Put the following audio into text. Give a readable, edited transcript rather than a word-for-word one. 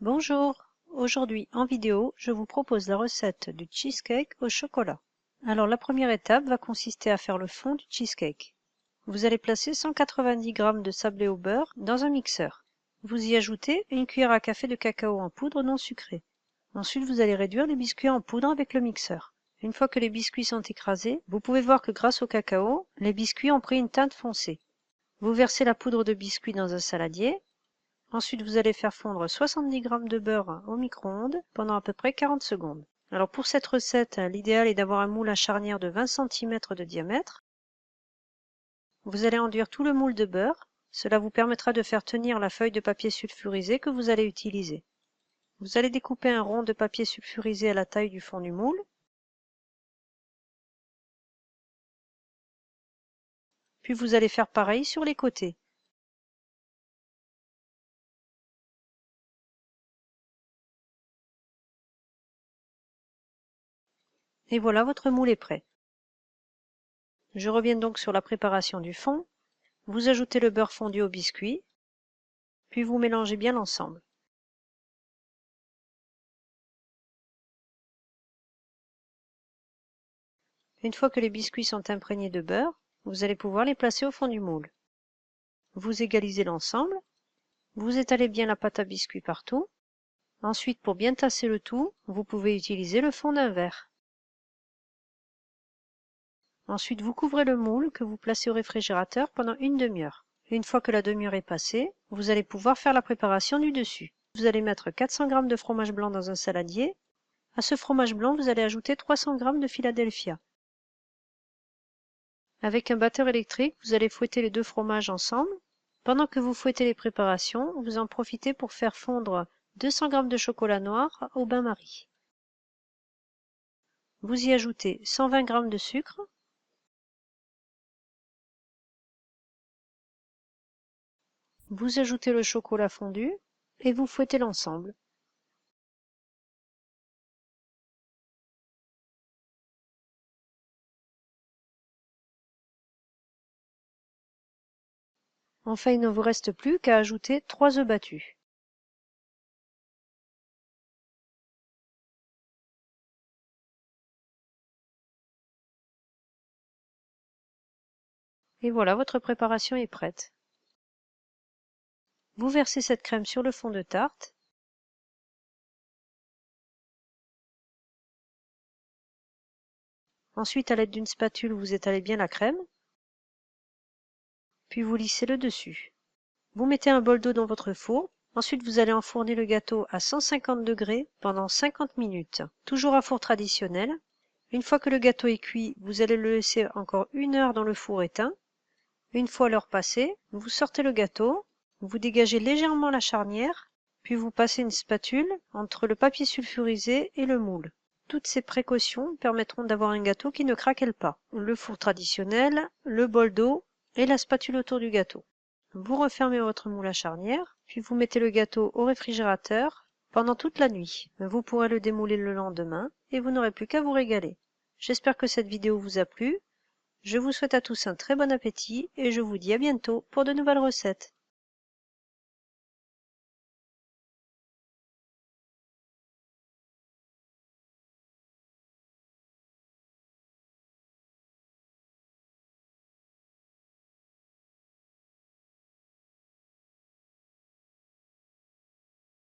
Bonjour, aujourd'hui en vidéo, je vous propose la recette du cheesecake au chocolat. Alors la première étape va consister à faire le fond du cheesecake. Vous allez placer 190 g de sablé au beurre dans un mixeur. Vous y ajoutez une cuillère à café de cacao en poudre non sucrée. Ensuite, vous allez réduire les biscuits en poudre avec le mixeur. Une fois que les biscuits sont écrasés, vous pouvez voir que grâce au cacao, les biscuits ont pris une teinte foncée. Vous versez la poudre de biscuits dans un saladier. Ensuite, vous allez faire fondre 70 g de beurre au micro-ondes pendant à peu près 40 secondes. Alors pour cette recette, l'idéal est d'avoir un moule à charnière de 20 cm de diamètre. Vous allez enduire tout le moule de beurre. Cela vous permettra de faire tenir la feuille de papier sulfurisé que vous allez utiliser. Vous allez découper un rond de papier sulfurisé à la taille du fond du moule. Puis vous allez faire pareil sur les côtés. Et voilà, votre moule est prêt. Je reviens donc sur la préparation du fond. Vous ajoutez le beurre fondu au biscuit, puis vous mélangez bien l'ensemble. Une fois que les biscuits sont imprégnés de beurre, vous allez pouvoir les placer au fond du moule. Vous égalisez l'ensemble, vous étalez bien la pâte à biscuits partout. Ensuite, pour bien tasser le tout, vous pouvez utiliser le fond d'un verre. Ensuite, vous couvrez le moule que vous placez au réfrigérateur pendant une demi-heure. Une fois que la demi-heure est passée, vous allez pouvoir faire la préparation du dessus. Vous allez mettre 400 g de fromage blanc dans un saladier. À ce fromage blanc, vous allez ajouter 300 g de Philadelphia. Avec un batteur électrique, vous allez fouetter les deux fromages ensemble. Pendant que vous fouettez les préparations, vous en profitez pour faire fondre 200 g de chocolat noir au bain-marie. Vous y ajoutez 120 g de sucre, vous ajoutez le chocolat fondu et vous fouettez l'ensemble. Enfin, il ne vous reste plus qu'à ajouter 3 œufs battus. Et voilà, votre préparation est prête. Vous versez cette crème sur le fond de tarte. Ensuite, à l'aide d'une spatule, vous étalez bien la crème. Puis vous lissez le dessus. Vous mettez un bol d'eau dans votre four. Ensuite, vous allez enfourner le gâteau à 150 degrés pendant 50 minutes, toujours à four traditionnel. Une fois que le gâteau est cuit, vous allez le laisser encore 1 heure dans le four éteint. Une fois l'heure passée, vous sortez le gâteau, vous dégagez légèrement la charnière, puis vous passez une spatule entre le papier sulfurisé et le moule. Toutes ces précautions permettront d'avoir un gâteau qui ne craquelle pas. Le four traditionnel, le bol d'eau et la spatule autour du gâteau. Vous refermez votre moule à charnière, puis vous mettez le gâteau au réfrigérateur pendant toute la nuit. Vous pourrez le démouler le lendemain et vous n'aurez plus qu'à vous régaler. J'espère que cette vidéo vous a plu. Je vous souhaite à tous un très bon appétit et je vous dis à bientôt pour de nouvelles recettes.